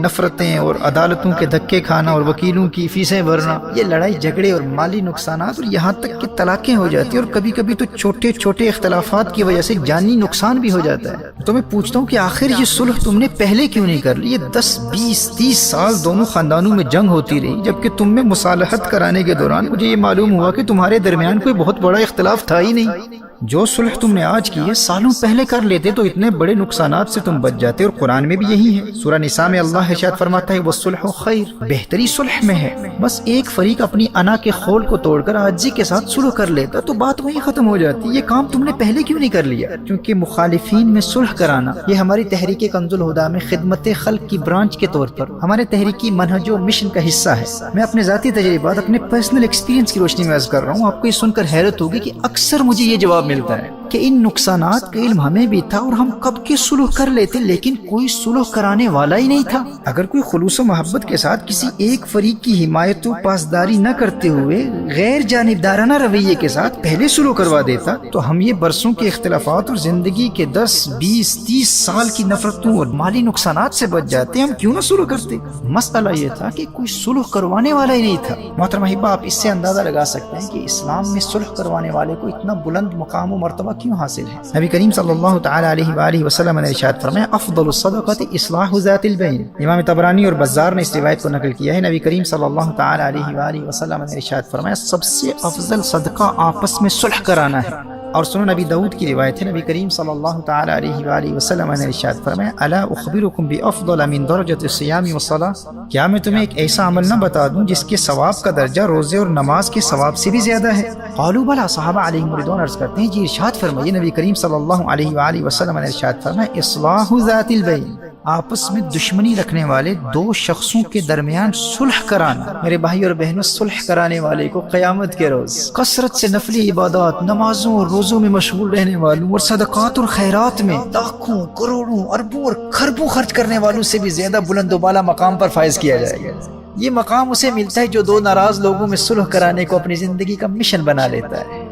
نفرتیں اور عدالتوں کے دھکے کھانا اور وکیلوں کی فیسیں بھرنا، یہ لڑائی جھگڑے اور مالی نقصانات اور یہاں تک کہ طلاقیں ہو جاتی ہیں، اور کبھی کبھی تو چھوٹے چھوٹے اختلافات کی وجہ سے جانی نقصان بھی ہو جاتا ہے۔ تو میں پوچھتا ہوں کہ آخر یہ صلح تم نے پہلے کیوں نہیں کر لی؟ یہ 10 20 30 سال دونوں خاندانوں میں جنگ ہوتی رہی، جبکہ تم میں مصالحت کرانے کے دوران مجھے یہ معلوم ہوا کہ تمہارے درمیان کوئی بہت بڑا اختلاف تھا ہی نہیں۔ جو صلح تم نے آج کی ہے سالوں پہلے کر لیتے تو اتنے بڑے نقصانات سے تم بچ جاتے، اور قرآن میں بھی یہی ہے۔ سورہ نساء میں اللہ ارشاد فرماتا ہے وَالصُّلْحُ خَيْرٌ، بہتری صلح میں ہے۔ بس ایک فریق اپنی انا کے خول کو توڑ کر عاجزی کے ساتھ صلح کر لیتا تو بات وہیں ختم ہو جاتی۔ یہ کام تم نے پہلے کیوں نہیں کر لیا؟ کیونکہ مخالفین میں صلح کرانا یہ ہماری تحریک کنز الہدیٰ میں خدمت خلق کی برانچ کے طور پر ہمارے تحریکی منہج و مشن کا حصہ ہے۔ میں اپنے ذاتی تجربات، اپنے پرسنل ایکسپیرینس کی روشنی میں عرض کر رہا ہوں۔ آپ کو یہ سن کر حیرت ہوگی کہ اکثر مجھے یہ جواب ملتا ہے کہ ان نقصانات کا علم ہمیں بھی تھا اور ہم کب کے صلح کر لیتے، لیکن کوئی صلح کرانے والا ہی نہیں تھا۔ اگر کوئی خلوص و محبت کے ساتھ کسی ایک فریق کی حمایت و پاسداری نہ کرتے ہوئے غیر جانبدارانہ رویے کے ساتھ پہلے صلح کروا دیتا تو ہم یہ برسوں کے اختلافات اور زندگی کے 10 20 30 سال کی نفرتوں اور مالی نقصانات سے بچ جاتے۔ ہم کیوں نہ صلح کرتے؟ مسئلہ یہ تھا کہ کوئی صلح کروانے والا ہی نہیں تھا۔ محترم احبہ، آپ اس سے اندازہ لگا سکتے ہیں کہ اسلام میں صلح کروانے والے کو اتنا بلند مقام و مرتبہ کیوں حاصل ہے۔ نبی کریم صلی اللہ تعالی علیہ وآلہ وسلم نے ارشاد فرمایا افضل الصدقۃ اصلاح ذات البین۔ امام طبرانی اور بزار نے اس روایت کو نقل کیا ہے۔ نبی کریم صلی اللہ تعالی علیہ وآلہ وسلم نے ارشاد فرمایا سب سے افضل صدقہ آپس میں صلح کرانا ہے۔ اور سنن نبی داؤد کی روایت ہے، نبی کریم صلی اللہ تعالی علیہ وآلہ وسلم نے ارشاد فرمایا الا اخبرکم بافضل من درجۃ الصیام والصلاۃ، کیا میں تمہیں ایک ایسا عمل نہ بتا دوں جس کے ثواب کا درجہ روزے اور نماز کے ثواب سے بھی زیادہ ہے؟ قالوا بلی، صحابہ علیہم رضوان عرض کرتے ہیں جی ارشاد فرمائیے۔ نبی کریم صلی اللہ علیہ وآلہ وسلم نے ارشاد فرمایا اصلاح ذات البین، آپس میں دشمنی رکھنے والے دو شخصوں کے درمیان صلح کرانا۔ میرے بھائی اور بہنوں، صلح کرانے والے کو قیامت کے روز کثرت سے نفلی عبادات، نمازوں اور روزوں میں مشغول رہنے والوں اور صدقات اور خیرات میں لاکھوں کروڑوں اربوں اور خربوں خرچ کرنے والوں سے بھی زیادہ بلند و بالا مقام پر فائز کیا جائے گا۔ یہ مقام اسے ملتا ہے جو دو ناراض لوگوں میں صلح کرانے کو اپنی زندگی کا مشن بنا لیتا ہے۔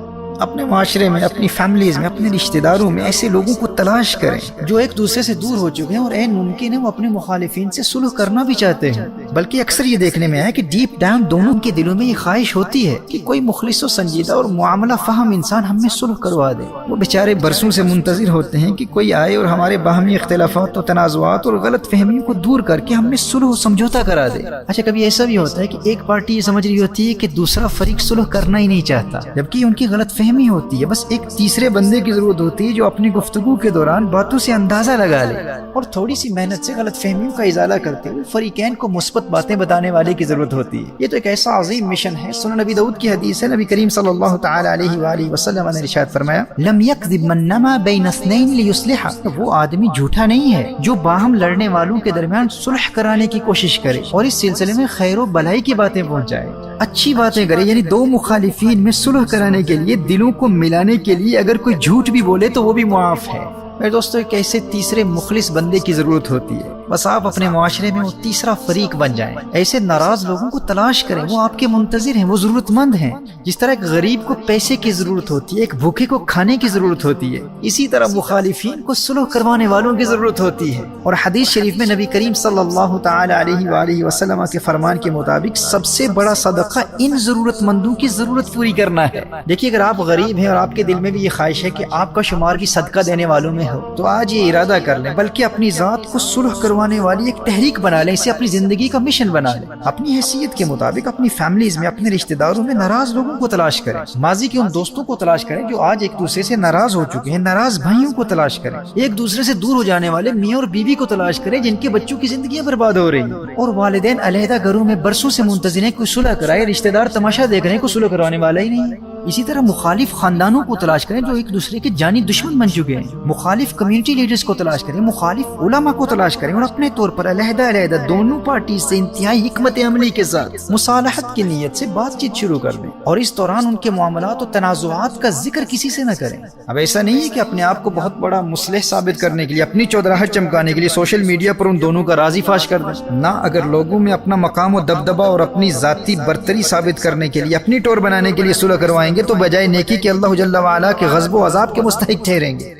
اپنے معاشرے میں، اپنی فیملیز میں، اپنے رشتہ داروں میں ایسے لوگوں کو تلاش کریں جو ایک دوسرے سے دور ہو چکے ہیں اور عین ممکن ہے وہ اپنے مخالفین سے صلح کرنا بھی چاہتے ہیں۔ بلکہ اکثر یہ دیکھنے میں آیا کہ ڈیپ ڈاؤن دونوں کے دلوں میں یہ خواہش ہوتی ہے کہ کوئی مخلص و سنجیدہ اور معاملہ فہم انسان ہم میں صلح کروا دے۔ وہ بیچارے برسوں سے منتظر ہوتے ہیں کہ کوئی آئے اور ہمارے باہمی اختلافات و تنازعات اور غلط فہمیوں کو دور کر کے ہم میں صلح و سمجھوتا کرا دے۔ اچھا، کبھی ایسا بھی ہوتا ہے کہ ایک پارٹی یہ سمجھ رہی ہوتی ہے کہ دوسرا فریق صلح کرنا ہی نہیں چاہتا، جبکہ ان کی غلط فہمی ہوتی ہے۔ بس ایک تیسرے بندے کی ضرورت ہوتی ہے جو اپنی گفتگو کے دوران باتوں سے اندازہ لگا لے اور تھوڑی سی محنت سے غلط فہمیوں کا ازالہ کرتے ہوئے فریقین کو مثبت باتیں بتانے والے کی ضرورت ہوتی ہے۔ یہ تو ایک ایسا عظیم مشن ہے۔ سنن نبی داؤد کی حدیث ہے، نبی کریم صلی اللہ تعالی علیہ وآلہ وسلم نے ارشاد فرمایا لم یکذب من نما بین اثنین لیصلح، وہ آدمی جھوٹا نہیں ہے جو باہم لڑنے والوں کے درمیان صلح کرانے کی کوشش کرے اور اس سلسلے میں خیر و بھلائی کی باتیں پہنچائے، اچھی باتیں کرے۔ یعنی دو مخالفین میں صلح کرانے کے لیے، دلوں کو ملانے کے لیے اگر کوئی جھوٹ بھی بولے تو وہ بھی معاف ہے۔ میرے دوستو، ایک ایسے تیسرے مخلص بندے کی ضرورت ہوتی ہے۔ بس آپ اپنے معاشرے میں وہ تیسرا فریق بن جائیں۔ ایسے ناراض لوگوں کو تلاش کریں، وہ آپ کے منتظر ہیں، وہ ضرورت مند ہیں۔ جس طرح ایک غریب کو پیسے کی ضرورت ہوتی ہے، ایک بھوکے کو کھانے کی ضرورت ہوتی ہے، اسی طرح مخالفین کو صلح کروانے والوں کی ضرورت ہوتی ہے۔ اور حدیث شریف میں نبی کریم صلی اللہ تعالی علیہ وآلہ وسلم کے فرمان کے مطابق سب سے بڑا صدقہ ان ضرورت مندوں کی ضرورت پوری کرنا ہے۔ دیکھیے، اگر آپ غریب ہیں اور آپ کے دل میں بھی یہ خواہش ہے کہ آپ کا شمار بھی صدقہ دینے والوں میں ہو، تو آج یہ ارادہ کر لیں، بلکہ اپنی ذات کو صلح کروانے والی ایک تحریک بنا لیں، اسے اپنی زندگی کا مشن بنا لیں۔ اپنی حیثیت کے مطابق اپنی فیملیز میں، اپنے رشتہ داروں میں ناراض لوگوں کو تلاش کریں، ماضی کے ان دوستوں کو تلاش کریں جو آج ایک دوسرے سے ناراض ہو چکے ہیں، ناراض بھائیوں کو تلاش کریں، ایک دوسرے سے دور ہو جانے والے میاں اور بیوی کو تلاش کریں جن کے بچوں کی زندگیاں برباد ہو رہی ہیں، اور والدین علیحدہ گھروں میں برسوں سے منتظر ہیں کوئی صلح کرائے، رشتہ دار تماشا دیکھ رہے ہیں کوئی صلح کروانے والا ہی نہیں ہے۔ اسی طرح مخالف خاندانوں کو تلاش کریں جو ایک دوسرے کے جانی دشمن بن چکے ہیں، مخالف کمیونٹی لیڈرز کو تلاش کریں، مخالف علماء کو تلاش کریں، اور اپنے طور پر علیحدہ علیحدہ دونوں پارٹی سے انتہائی حکمت عملی کے ساتھ مصالحت کی نیت سے بات چیت شروع کر دیں، اور اس دوران ان کے معاملات و تنازعات کا ذکر کسی سے نہ کریں۔ اب ایسا نہیں ہے کہ اپنے آپ کو بہت بڑا مصلح ثابت کرنے کے لیے، اپنی چودراہٹ چمکانے کے لیے سوشل میڈیا پر ان دونوں کا راضی فاش کر دیں۔ نہ، اگر لوگوں میں اپنا مقام و دبدبہ اور اپنی ذاتی برتری ثابت کرنے کے لیے، اپنی ٹور بنانے کے لیے صلح کروائیں گے تو بجائے نیکی کہ اللہ جل وعلا کے غضب و عذاب کے مستحق ٹھہریں گے۔